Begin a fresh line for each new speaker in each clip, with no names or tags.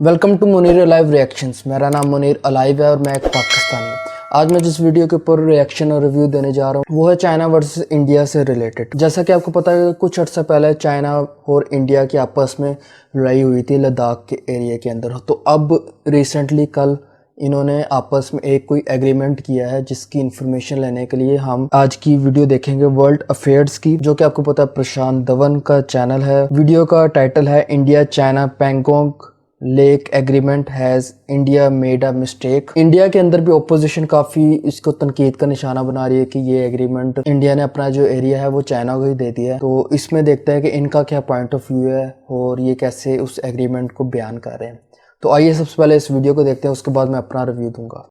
Welcome to Munir alive reactions. मेरा नाम Munir alive है और मैं एक पाकिस्तानी हूँ। आज मैं जिस वीडियो के ऊपर रिएक्शन और रिव्यू देने जा रहा हूँ वो है चाइना वर्सेस इंडिया से रिलेटेड। जैसा कि आपको पता है कुछ अर्सा पहले चाइना और इंडिया की आपस में लड़ाई हुई थी लद्दाख के एरिया के अंदर। तो अब रिसेंटली कल इन्होंने आपस में एक कोई एग्रीमेंट किया है जिसकी इन्फॉर्मेशन लेने के लिए हम आज की वीडियो देखेंगे वर्ल्ड अफेयर्स की, जो कि आपको पता है प्रशांत धवन का चैनल है। वीडियो का टाइटल है India China Pangong lake agreement has India made a mistake. India के अंदर भी ओपोजिशन काफी इसको तनकीद का निशाना बना रही है कि ये एग्रीमेंट इंडिया ने अपना जो एरिया है वो चाइना को ही दे दिया है। तो इसमें देखते हैं कि इनका क्या पॉइंट ऑफ व्यू है और ये कैसे उस एग्रीमेंट को बयान कर रहे हैं। तो आइए सबसे पहले इस वीडियो को देखते हैं, उसके बाद मैं अपना रिव्यू दूंगा।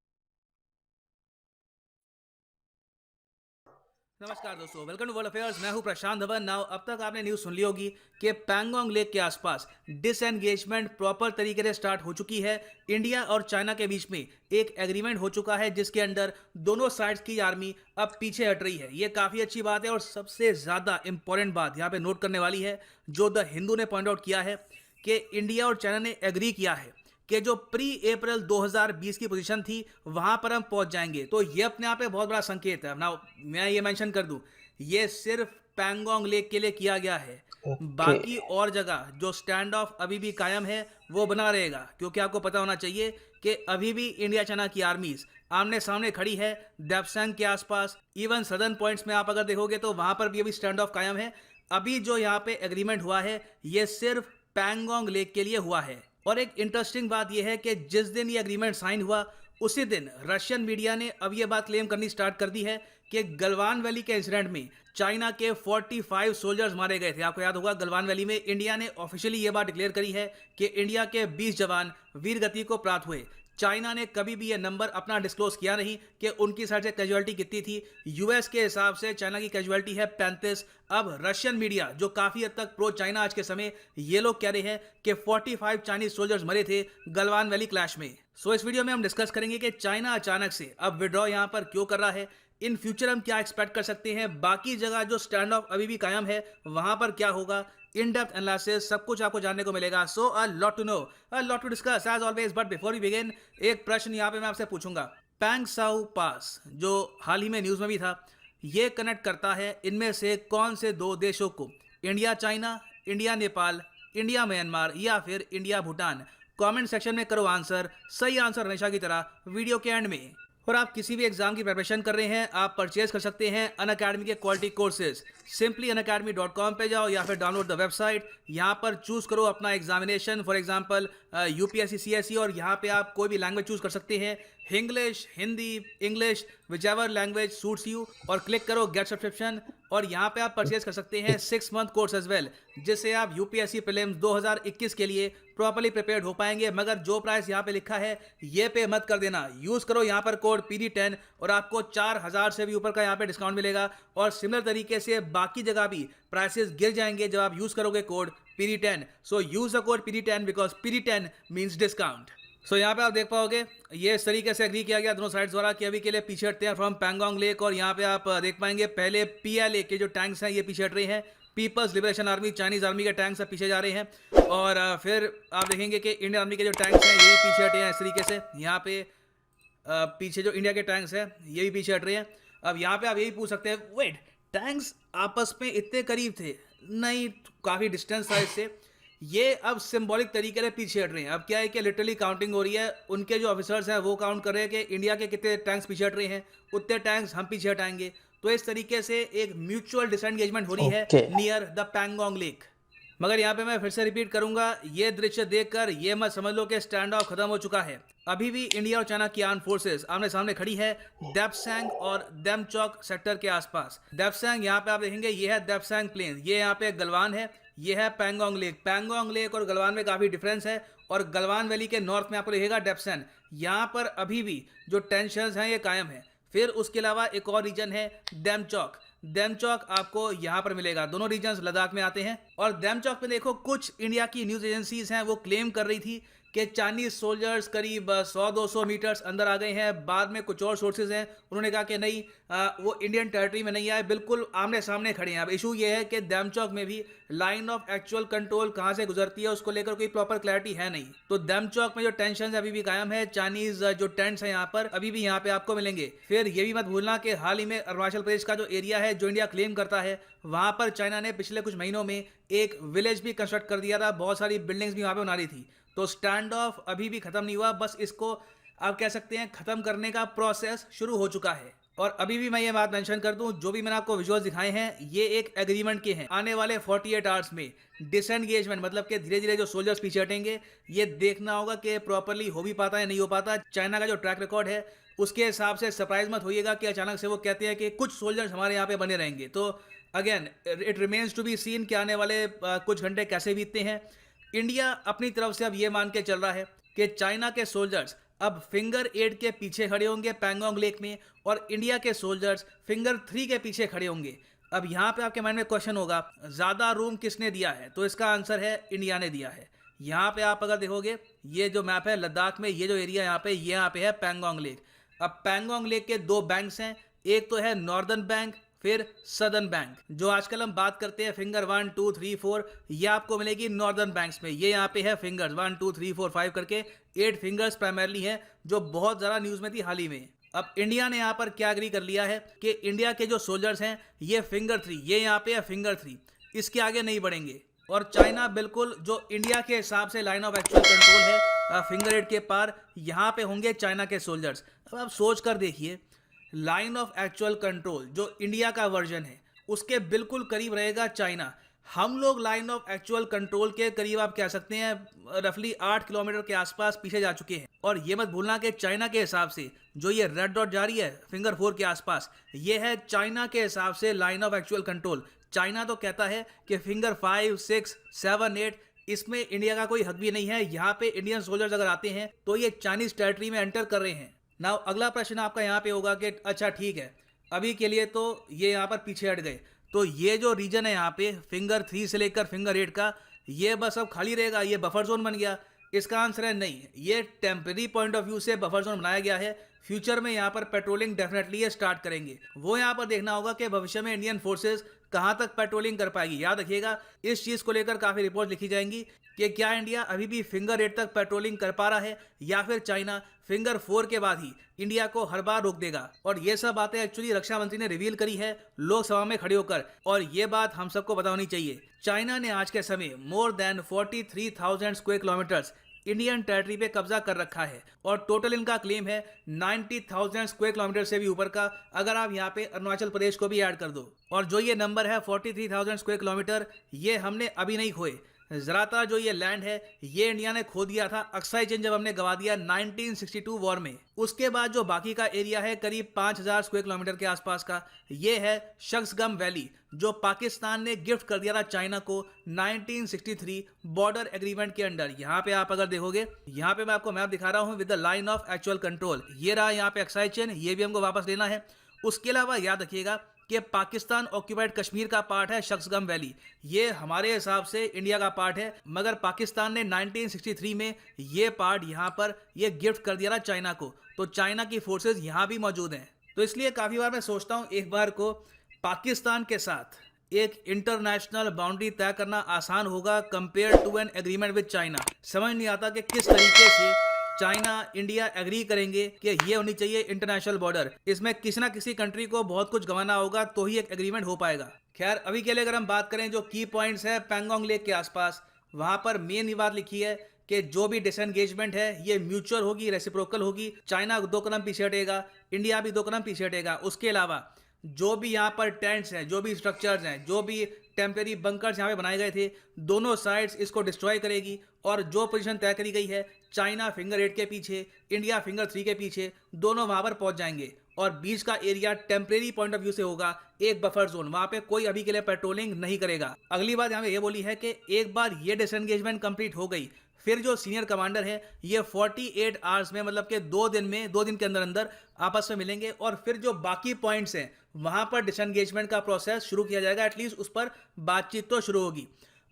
नमस्कार दोस्तों, वेलकम टू वर्ल्ड अफेयर्स। मैं हूं प्रशांत धवन। नाउ अब तक आपने न्यूज़ सुन ली होगी कि पैंगोंग लेक के आसपास डिसएंगेजमेंट प्रॉपर तरीके से स्टार्ट हो चुकी है। इंडिया और चाइना के बीच में एक एग्रीमेंट हो चुका है जिसके अंदर दोनों साइड्स की आर्मी अब पीछे हट रही है। ये काफ़ी अच्छी बात है और सबसे ज़्यादा इंपॉर्टेंट बात यहाँ पे नोट करने वाली है जो द हिंदू ने पॉइंट आउट किया है कि इंडिया और चाइना ने एग्री किया है कि जो प्री अप्रैल 2020 की पोजीशन थी वहां पर हम पहुंच जाएंगे। तो ये अपने आप में बहुत बड़ा संकेत है ना। मैं ये मेंशन कर दूं, ये सिर्फ पैंगोंग लेक के लिए किया गया है।
ओके।
बाकी और जगह जो स्टैंड ऑफ अभी भी कायम है वो बना रहेगा, क्योंकि आपको पता होना चाहिए कि अभी भी इंडिया चाइना की आर्मीज आमने सामने खड़ी है डेप्सैंग के आसपास। इवन सदर्न पॉइंट्स में आप अगर देखोगे तो वहां पर भी अभी स्टैंड ऑफ कायम है। अभी जो यहाँ पे एग्रीमेंट हुआ है ये सिर्फ पैंगोंग लेक के लिए हुआ है। और एक इंटरेस्टिंग बात यह है कि जिस दिन ये एग्रीमेंट साइन हुआ उसी दिन रशियन मीडिया ने अब यह बात क्लेम करनी स्टार्ट कर दी है कि गलवान वैली के इंसिडेंट में चाइना के 45 सोल्जर्स मारे गए थे। आपको याद होगा गलवान वैली में इंडिया ने ऑफिशियली यह बात डिक्लेयर करी है कि इंडिया के 20 जवान वीर गति को प्राप्त हुए। चाइना ने कभी भी यह नंबर अपना डिस्क्लोज किया नहीं कि उनकी साइड से कैजुअलिटी कितनी थी। यूएस के हिसाब से चाइना की कैजुअलिटी है 35। अब रशियन मीडिया जो काफी हद तक प्रो चाइना आज के समय, ये लोग कह रहे हैं कि 45 चाइनीज सोल्जर्स मरे थे गलवान वैली क्लैश में। सो इस वीडियो में हम डिस्कस करेंगे कि चाइना अचानक से अब विड्रॉ यहां पर क्यों कर रहा है, इन फ्यूचर हम क्या एक्सपेक्ट कर सकते हैं, बाकी जगह जो स्टैंड ऑफ अभी भी कायम है वहां पर क्या होगा, इन डेप्थ एनालिसिस सब कुछ आपको जानने को मिलेगा। So a lot to know, a lot to discuss as always. But before we begin, एक प्रश्न यहाँ पे मैं आपसे पूछूंगा। पैंगसाउ पास जो हाल ही में न्यूज में भी था, ये कनेक्ट करता है इनमें से कौन से दो देशों को? India China, India Nepal, India Myanmar या फिर इंडिया भूटान? कमेंट सेक्शन में करो आंसर। सही आंसर हमेशा की तरह वीडियो के एंड में। और आप किसी भी एग्जाम की प्रिपरेशन कर रहे हैं, आप परचेज कर सकते हैं अनअकैडमी के क्वालिटी कोर्सेज। सिंपली unacademy.com पे जाओ या फिर डाउनलोड द वेबसाइट। यहाँ पर चूज करो अपना examination, for example UPSC CSE, और यहाँ पे आप कोई भी लैंग्वेज चूज कर सकते हैं, English, Hindi, English, whichever language suits you, और क्लिक करो गेट सब्सक्रिप्शन। और यहाँ पे आप परचेज कर सकते हैं 6 मंथ कोर्स एज वेल, जिससे आप यूपीएससी प्रीलिम्स 2021 के लिए प्रॉपर्ली प्रिपेयर्ड हो पाएंगे। मगर जो प्राइस यहाँ पे लिखा है ये पे मत कर देना। यूज करो यहाँ पर कोड PD10 और आपको 4000 से भी ऊपर का यहाँ पे डिस्काउंट मिलेगा। और सिमिलर तरीके से बाकी जगह भी प्राइसेस गिर जाएंगे जब आप यूज करोगे code PD10। So use the code PD10 because PD10 means discount. So यहाँ पे आप देख पाओगे ये इस तरीके से एग्री किया गया दोनों साइड्स द्वारा कि अभी के लिए पीछे हटते हैं फ्रॉम पैंगोंग लेक। और यहाँ पे आप देख पाएंगे पहले PLA के जो टैंक्स हैं ये पीछे हट रहे हैं, people's liberation army Chinese army के टैंक्स अब पीछे जा रहे हैं। और फिर आप देखेंगे कि इंडियन आर्मी के जो टैंक्स हैं ये भी पीछे हटे हैं इस तरीके से। यहाँ पे पीछे जो इंडिया के टैंक्स हैं ये भी पीछे हट रहे हैं। अब यहाँ पे आप यही पूछ सकते हैं, वेट, टैंक्स आपस में इतने करीब थे? नहीं, काफ़ी डिस्टेंस था इससे। ये अब सिंबॉलिक तरीके से पीछे हट रहे हैं। अब क्या है कि लिटरली काउंटिंग हो रही है, उनके जो ऑफिसर्स हैं वो काउंट कर रहे हैं कि इंडिया के कितने टैंक्स पीछे हट रहे हैं, उतने टैंक्स हम पीछे हटाएंगे। तो इस तरीके से एक म्यूचुअल डिसएंगेजमेंट हो रही है
okay.
Near the Pangong lake. मगर यहाँ पे मैं फिर से रिपीट करूंगा, ये दृश्य देखकर ये मत समझ लो कि स्टैंड ऑफ खत्म हो चुका है। अभी भी इंडिया और चाइना की आर्म फोर्सेस आमने सामने खड़ी है डेप्सैंग और डेमचौक सेक्टर के आसपास। डेप्सैंग यहाँ पे आप देखेंगे ये है डेप्सैंग प्लेन, ये यहाँ पे गलवान है, ये है पैंगोंग लेक। पैंगोंग लेक और गलवान में काफी डिफरेंस है। और गलवान वैली के नॉर्थ में आपको दिखेगा डेप्सैंग। यहाँ पर अभी भी जो टेंशंस हैं ये कायम है। फिर उसके अलावा एक और रीजन है डेमचौक। डेमचौक आपको यहाँ पर मिलेगा। दोनों रीजन्स लद्दाख में आते हैं। और डेमचौक पे देखो कुछ इंडिया की न्यूज एजेंसीज हैं वो क्लेम कर रही थी कि चाइनीज सोल्जर्स करीब 100-200 मीटर्स अंदर आ गए हैं। बाद में कुछ और सोर्सेज हैं, उन्होंने कहा कि नहीं, वो इंडियन टेरिटरी में नहीं आए, बिल्कुल आमने सामने खड़े हैं। अब इशू ये है कि दमचौक में भी लाइन ऑफ एक्चुअल कंट्रोल कहाँ से गुजरती है उसको लेकर कोई प्रॉपर क्लैरिटी है नहीं। तो दमचौक में जो टेंशन अभी भी कायम है, चाइनीज जो टेंट्स हैं यहाँ पर अभी भी यहाँ पे आपको मिलेंगे। फिर ये भी मत भूलना कि हाल ही में अरुणाचल प्रदेश का जो एरिया है जो इंडिया क्लेम करता है, वहां पर चाइना ने पिछले कुछ महीनों में एक विलेज भी कंस्ट्रक्ट कर दिया था, बहुत सारी बिल्डिंग्स भी वहां पे बना रही थी। तो स्टैंड ऑफ अभी भी खत्म नहीं हुआ, बस इसको आप कह सकते हैं खत्म करने का प्रोसेस शुरू हो चुका है। और अभी भी मैं ये बात मेंशन कर दूं, जो भी मैंने आपको विजुअल्स दिखाए हैं ये एक एग्रीमेंट के हैं। आने वाले 48 आवर्स में डिसएंगेजमेंट मतलब कि धीरे धीरे जो सोल्जर्स पीछे हटेंगे, ये देखना होगा कि प्रॉपरली हो भी पाता है नहीं हो पाता। चाइना का जो ट्रैक रिकॉर्ड है उसके हिसाब से सरप्राइज मत होइएगा कि अचानक से वो कहते हैं कि कुछ सोल्जर्स हमारे यहाँ पे बने रहेंगे। तो again it remains to be seen कि आने वाले कुछ घंटे कैसे बीतते हैं। इंडिया अपनी तरफ से अब ये मान के चल रहा है कि चाइना के सोल्जर्स अब फिंगर 8 के पीछे खड़े होंगे पैंगोंग लेक में, और इंडिया के सोल्जर्स फिंगर 3 के पीछे खड़े होंगे। अब यहाँ पे आपके माइंड में क्वेश्चन होगा, ज़्यादा रूम किसने दिया है? तो इसका आंसर है इंडिया ने दिया है। यहाँ पे आप अगर देखोगे, ये जो मैप है लद्दाख में, ये जो एरिया यहाँ पे है पैंगोंग लेक। अब पैंगोंग लेक के दो बैंक्स हैं, एक तो है नॉर्दर्न बैंक, फिर सदर्न बैंक। जो आजकल हम बात करते हैं फिंगर 1 2 3 4, ये आपको मिलेगी नॉर्दर्न बैंक्स में। ये यहाँ पे है फिंगर्स 1 2 3 4 5 करके 8 फिंगर्स प्राइमरली हैं, जो बहुत ज़्यादा न्यूज़ में थी हाल ही में। अब इंडिया ने यहाँ पर क्या एग्री कर लिया है कि इंडिया के जो सोल्जर्स हैं ये फिंगर 3, ये यहाँ पे है फिंगर 3, इसके आगे नहीं बढ़ेंगे। और चाइना बिल्कुल जो इंडिया के हिसाब से लाइन ऑफ एक्चुअल कंट्रोल है फिंगर 8 के पार, यहाँ पे होंगे चाइना के सोल्जर्स। अब आप सोच कर देखिए, लाइन ऑफ एक्चुअल कंट्रोल जो इंडिया का वर्जन है उसके बिल्कुल करीब रहेगा चाइना। हम लोग लाइन ऑफ एक्चुअल कंट्रोल के करीब आप कह सकते हैं रफली 8 किलोमीटर के आसपास पीछे जा चुके हैं। और ये मत भूलना कि चाइना के हिसाब से जो ये रेड डॉट जा रही है फिंगर 4 के आसपास, ये है चाइना के हिसाब से line of actual control. China तो कहता है कि फिंगर 5 6 7 8 इसमें इंडिया का कोई हक भी नहीं है। यहाँ पे इंडियन सोल्जर्स अगर आते हैं तो ये चाइनीज टेरिटरी में एंटर कर रहे हैं। नाउ अगला प्रश्न आपका यहाँ पे होगा कि अच्छा ठीक है, अभी के लिए तो ये यहाँ पर पीछे हट गए, तो ये जो रीजन है यहाँ पे फिंगर 3 से लेकर फिंगर 8 का, ये बस अब खाली रहेगा, ये बफर जोन बन गया? इसका आंसर है नहीं, ये टेम्परेरी पॉइंट ऑफ व्यू से बफर जोन बनाया गया है। फ्यूचर में यहाँ पर पेट्रोलिंग डेफिनेटली ये स्टार्ट करेंगे। वो यहाँ पर देखना होगा कि भविष्य में इंडियन फोर्सेस कहाँ तक पेट्रोलिंग कर पाएगी। याद रखिएगा, इस चीज़ को लेकर काफ़ी रिपोर्ट लिखी जाएंगी कि क्या इंडिया अभी भी फिंगर 8 तक पेट्रोलिंग कर पा रहा है, या फिर चाइना फिंगर 4 के बाद ही इंडिया को हर बार रोक देगा। और ये सब बातें एक्चुअली रक्षा मंत्री ने रिवील करी है लोकसभा में खड़े होकर, और ये बात हम सबको पता होनी चाहिए। चाइना ने आज के समय more than 43,000 square kilometres Indian territory पे कब्जा कर रखा है, और टोटल इनका क्लेम है 90,000 स्क्वायर किलोमीटर से भी ऊपर का, अगर आप यहाँ पे अरुणाचल प्रदेश को भी ऐड कर दो। और जो ये नंबर है 43,000 स्क्वायर किलोमीटर, ये हमने अभी नहीं खोए। ज़्यादातर जो ये लैंड है ये इंडिया ने खो दिया था अक्साई चिन जब हमने गवा दिया 1962 वॉर में। उसके बाद जो बाकी का एरिया है करीब 5,000 स्क्वायर किलोमीटर के आसपास का, ये है शक्सगम वैली, जो पाकिस्तान ने गिफ्ट कर दिया था चाइना को 1963 बॉर्डर एग्रीमेंट के अंडर। यहाँ पे आप अगर देखोगे, यहाँ पे मैं आपको मैप दिखा रहा हूँ with the line of actual control. ये रहा यहाँ पे अक्साई चिन, ये भी हमको वापस लेना है। उसके अलावा याद रखिएगा कि पाकिस्तान ऑक्यूपाइड कश्मीर का पार्ट है शक्सगम वैली, ये हमारे हिसाब से इंडिया का पार्ट है, मगर पाकिस्तान ने 1963 में ये पार्ट यहाँ पर ये गिफ्ट कर दिया था चाइना को। तो चाइना की फोर्सेस यहाँ भी मौजूद हैं। तो इसलिए काफ़ी बार मैं सोचता हूँ एक बार को पाकिस्तान के साथ एक इंटरनेशनल बाउंड्री तय करना आसान होगा compare to an agreement with China. समझ नहीं आता कि किस तरीके से चाइना इंडिया एग्री करेंगे कि ये होनी चाहिए इंटरनेशनल बॉर्डर। इसमें किसी ना किसी कंट्री को बहुत कुछ गंवाना होगा तो ही एक एग्रीमेंट हो पाएगा। खैर अभी के लिए अगर हम बात करें जो की पॉइंट्स है पैंगोंग लेक के आसपास, वहां पर मेन ये बात लिखी है कि जो भी डिसएंगेजमेंट है ये म्यूचुअल होगी, रेसिप्रोकल होगी। चाइना 2 कदम पीछे हटेगा, इंडिया भी 2 कदम पीछे हटेगा। उसके अलावा जो भी यहाँ पर टेंट्स हैं, जो भी स्ट्रक्चर्स हैं, जो भी टेम्परेरी बंकर्स यहाँ पे बनाए गए थे, दोनों साइड्स इसको डिस्ट्रॉय करेगी। और जो पोजीशन तय करी गई है चाइना फिंगर 8 के पीछे, इंडिया फिंगर 3 के पीछे, दोनों वहाँ पर पहुँच जाएंगे। और बीच का area temporary point of view से होगा एक बफर जोन, वहाँ पे कोई अभी के लिए पेट्रोलिंग नहीं करेगा। अगली बात यहाँ पे ये बोली है कि एक बार ये डिसएंगेजमेंट कंप्लीट हो गई, फिर जो सीनियर कमांडर है ये 48 आवर्स में, मतलब कि 2 दिन के अंदर अंदर आपस में मिलेंगे, और फिर जो बाकी पॉइंट्स हैं वहां पर डिसएंगेजमेंट का प्रोसेस शुरू किया जाएगा। एटलीस्ट उस पर बातचीत तो शुरू होगी।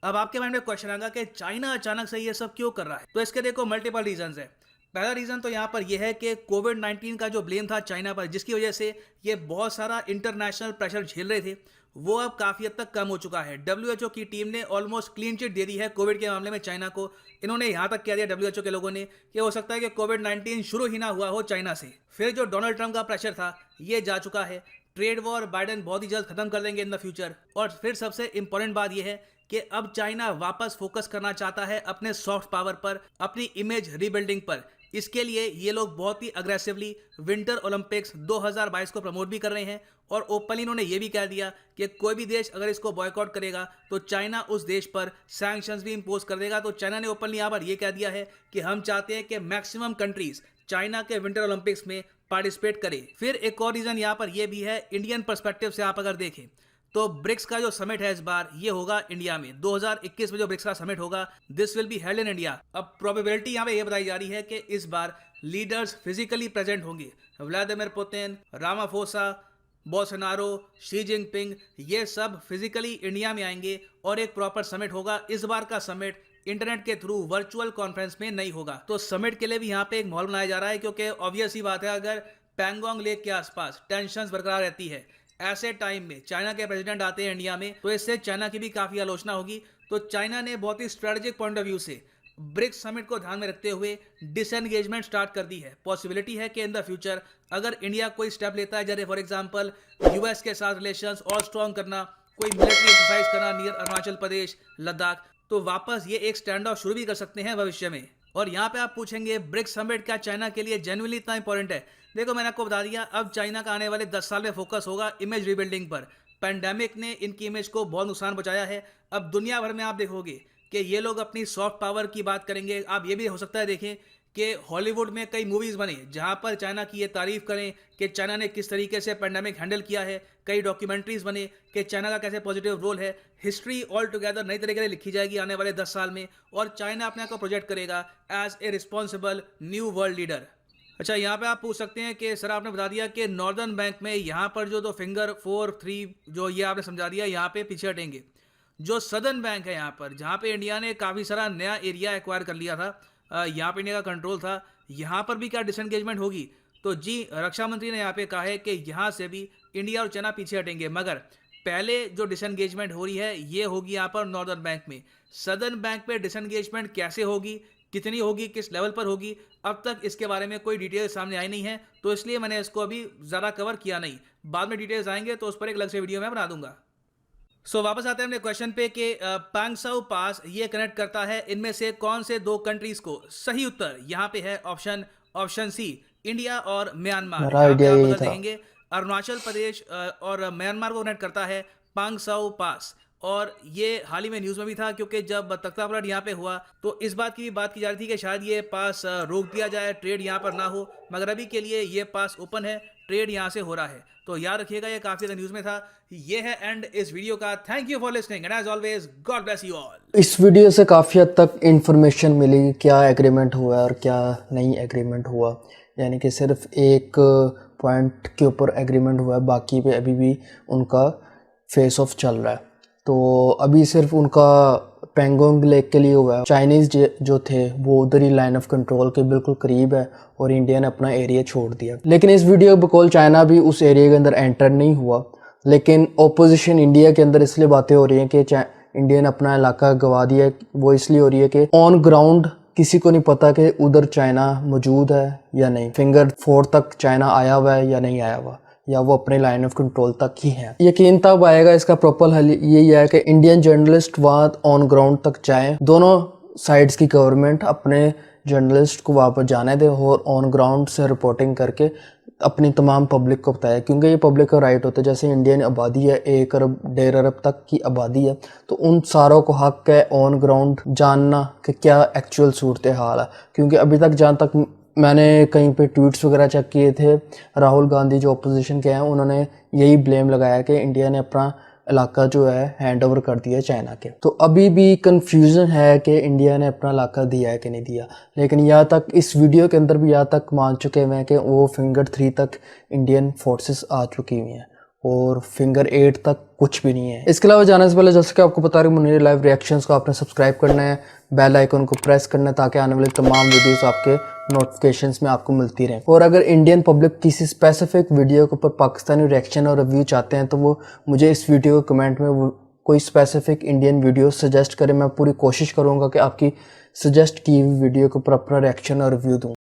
अब आपके माइंड में क्वेश्चन आएगा कि चाइना अचानक से ये सब क्यों कर रहा है। तो इसके देखो मल्टीपल रीजंस है। पहला रीजन तो यहाँ पर यह है कि कोविड-19 का जो ब्लेम था चाइना पर, जिसकी वजह से ये बहुत सारा इंटरनेशनल प्रेशर झेल रहे थे, वो अब काफ़ी हद तक कम हो चुका है। डब्ल्यूएचओ की टीम ने ऑलमोस्ट क्लीन चिट दे दी है कोविड के मामले में चाइना को। इन्होंने यहाँ तक कह दिया डब्ल्यूएचओ के लोगों ने कि हो सकता है कि कोविड-19 शुरू ही ना हुआ हो चाइना से। फिर जो डोनाल्ड ट्रंप का प्रेशर था ये जा चुका है। ट्रेड वॉर बाइडेन बहुत ही जल्द खत्म कर देंगे इन द फ्यूचर। और फिर सबसे इंपॉर्टेंट बात यह है कि अब चाइना वापस फोकस करना चाहता है अपने सॉफ्ट पावर पर, अपनी इमेज रीबिल्डिंग पर। इसके लिए ये लोग बहुत ही अग्रेसिवली विंटर ओलंपिक्स 2022 को प्रमोट भी कर रहे हैं और ओपनली इन्होंने ये भी कह दिया कि कोई भी देश अगर इसको बॉयकॉट करेगा तो चाइना उस देश पर सैंक्शंस भी इंपोज कर देगा। तो चाइना ने ओपनली यहाँ पर ये कह दिया है कि हम चाहते हैं कि मैक्सिमम कंट्रीज चाइना के विंटर ओलंपिक्स में पार्टिसिपेट करें। फिर एक और रीजन यहाँ पर यह भी है, इंडियन पर्सपेक्टिव से आप अगर देखें तो ब्रिक्स का जो समिट है इस बार ये होगा इंडिया में। 2021 में जो ब्रिक्स का समिट होगा, this will be held in India. अब प्रोबेबिलिटी यहाँ पे ये बताई जा रही है कि इस बार लीडर्स फिजिकली प्रेजेंट होंगे। Vladimir Putin, Ramaphosa, Bolsonaro, Xi Jinping, ये सब फिजिकली इंडिया में आएंगे और एक प्रॉपर समिट होगा। इस बार का समिट इंटरनेट के थ्रू वर्चुअल कॉन्फ्रेंस में नहीं होगा। तो समिट के लिए भी यहाँ पे एक माहौल बनाया जा रहा है, क्योंकि ऑब्वियस ही बात है, अगर पैंगोंग लेक के आसपास टेंशंस बरकरार रहती है, ऐसे टाइम में चाइना के प्रेसिडेंट आते हैं इंडिया में, तो इससे चाइना की भी काफ़ी आलोचना होगी। तो चाइना ने बहुत ही स्ट्रेटेजिक पॉइंट ऑफ व्यू से ब्रिक्स समिट को ध्यान में रखते हुए डिसएंगेजमेंट स्टार्ट कर दी है। पॉसिबिलिटी है कि इन द फ्यूचर अगर इंडिया कोई स्टेप लेता है, जैसे फॉर एग्जांपल यूएस के साथ रिलेशंस और स्ट्रॉन्ग करना, कोई मिलिट्री एक्सरसाइज करना नियर अरुणाचल प्रदेश, लद्दाख, तो वापस ये एक स्टैंड ऑफ शुरू भी कर सकते हैं भविष्य में। और यहाँ पे आप पूछेंगे ब्रिक्स समिट क्या चाइना के लिए जेन्युइनली इतना इंपॉर्टेंट है? देखो, मैंने आपको बता दिया, अब चाइना का आने वाले 10 साल में फोकस होगा इमेज रीबिल्डिंग पर। पैंडेमिक ने इनकी इमेज को बहुत नुकसान पहुंचाया है। अब दुनिया भर में आप देखोगे कि ये लोग अपनी सॉफ्ट पावर की बात करेंगे। आप ये भी हो सकता है देखें कि हॉलीवुड में कई मूवीज़ बने जहां पर चाइना की ये तारीफ करें कि चाइना ने किस तरीके से पैंडेमिक हैंडल किया है। कई डॉक्यूमेंट्रीज बने कि चाइना का कैसे पॉजिटिव रोल है। हिस्ट्री ऑल टुगेदर नई तरीके से लिखी जाएगी आने वाले 10 साल में, और चाइना अपने आप को प्रोजेक्ट करेगा as a responsible new world leader. अच्छा, यहाँ पे आप पूछ सकते हैं कि सर आपने बता दिया कि नॉर्दर्न बैंक में यहाँ पर जो 2 फिंगर 4, 3 जो ये आपने समझा दिया, यहाँ पे पीछे हटेंगे। जो सदर्न बैंक है यहाँ पर, जहाँ पे इंडिया ने काफ़ी सारा नया एरिया एक्वायर कर लिया था, यहाँ पे इंडिया का कंट्रोल था, यहाँ पर भी क्या डिसएंगेजमेंट होगी? तो जी, रक्षा मंत्री ने यहाँ पे कहा है कि यहाँ से भी इंडिया और चाइना पीछे हटेंगे, मगर पहले जो डिसएंगेजमेंट हो रही है ये होगी यहाँ पर नॉर्दर्न बैंक में। सदर्न बैंक पे डिसएंगेजमेंट कैसे होगी, कितनी होगी, किस लेवल पर होगी, अब तक इसके बारे में कोई डिटेल सामने आई नहीं है, तो इसलिए मैंने इसको अभी ज़्यादा कवर किया नहीं। बाद में डिटेल्स आएंगे तो उस पर एक अलग से वीडियो मैं बना दूंगा। सो वापस आते हैं अपने क्वेश्चन पे कि पांगसाउ पास ये कनेक्ट करता है इनमें से कौन से 2 कंट्रीज को? सही उत्तर यहाँ पे है ऑप्शन सी, इंडिया और म्यांमार।
मेरा
यहाँ पे
आइडिया
आप
यही
अगर
था।
देखेंगे अरुणाचल प्रदेश और म्यांमार को कनेक्ट करता है पांगसाउ पास। और ये हाल ही में न्यूज़ में भी था, क्योंकि जब तख्ता पलट यहाँ पे हुआ तो इस बात की भी बात की जा रही थी कि शायद ये पास रोक दिया जाए, ट्रेड यहाँ पर ना हो, मगर अभी के लिए ये पास ओपन है, ट्रेड यहाँ से हो रहा है। तो याद रखिएगा, ये काफ़ी ज़्यादा न्यूज़ में था। ये है एंड इस वीडियो का। Thank you for listening and as always God bless you all.
इस वीडियो से काफ़ी हद तक इन्फॉर्मेशन मिली कि क्या एग्रीमेंट हुआ और क्या नहीं एग्रीमेंट हुआ। यानी कि सिर्फ एक पॉइंट के ऊपर एग्रीमेंट हुआ है, बाकी पे अभी भी उनका फेस ऑफ चल रहा है। तो अभी सिर्फ उनका पैंगोंग लेक के लिए हुआ है। चाइनीज़ जो थे वो उधर ही लाइन ऑफ कंट्रोल के बिल्कुल करीब है और इंडिया ने अपना एरिया छोड़ दिया। लेकिन इस वीडियो बकौल चाइना भी उस एरिया के अंदर एंटर नहीं हुआ, लेकिन ओपोजिशन इंडिया के अंदर इसलिए बातें हो रही हैं कि इंडिया ने अपना इलाका गंवा दिया। वो इसलिए हो रही है कि ऑन ग्राउंड किसी को नहीं पता कि उधर चाइना मौजूद है या नहीं, फिंगर 4 तक चाइना आया हुआ है या नहीं आया हुआ, या वो अपने लाइन ऑफ कंट्रोल तक ही है। यकीन तब आएगा, इसका प्रॉपर हल यही है कि इंडियन जर्नलिस्ट वहाँ ऑन ग्राउंड तक जाएं। दोनों साइड्स की गवर्नमेंट अपने जर्नलिस्ट को वहाँ पर जाने दे और ऑन ग्राउंड से रिपोर्टिंग करके अपनी तमाम पब्लिक को बताया, क्योंकि ये पब्लिक का राइट होता है। जैसे इंडियन आबादी है 1 अरब 1.5 अरब तक की आबादी है, तो उन सारों को हक है ऑन ग्राउंड जानना कि क्या एक्चुअल सूरत हाल है। क्योंकि अभी तक जहाँ तक मैंने कहीं पे ट्वीट्स वगैरह चेक किए थे, राहुल गांधी जो अपोजिशन के हैं उन्होंने यही ब्लेम लगाया कि इंडिया ने अपना इलाका जो है हैंड ओवर कर दिया चाइना के। तो अभी भी कंफ्यूजन है कि इंडिया ने अपना इलाका दिया है कि नहीं दिया। लेकिन यहाँ तक इस वीडियो के अंदर भी यहाँ तक मान चुके हुए हैं कि वो फिंगर 3 तक इंडियन फोर्सेस आ चुकी हुई हैं और फिंगर 8 तक कुछ भी नहीं है। इसके अलावा जाने से पहले जैसे कि आपको पता है मुनीर लाइव रिएक्शंस को आपने सब्सक्राइब करना है, बेल आइकन को प्रेस करना है ताकि आने वाली तमाम वीडियोस आपके नोटिफिकेशंस में आपको मिलती रहे। और अगर इंडियन पब्लिक किसी स्पेसिफिक वीडियो के ऊपर पाकिस्तानी रिएक्शन और रिव्यू चाहते हैं तो वो मुझे इस वीडियो के कमेंट में वो कोई स्पेसिफिक इंडियन वीडियो सजेस्ट करें। मैं पूरी कोशिश करूँगा कि आपकी सजेस्ट की हुई वीडियो को ऊपर अपना रिएक्शन और रिव्यू दूँ।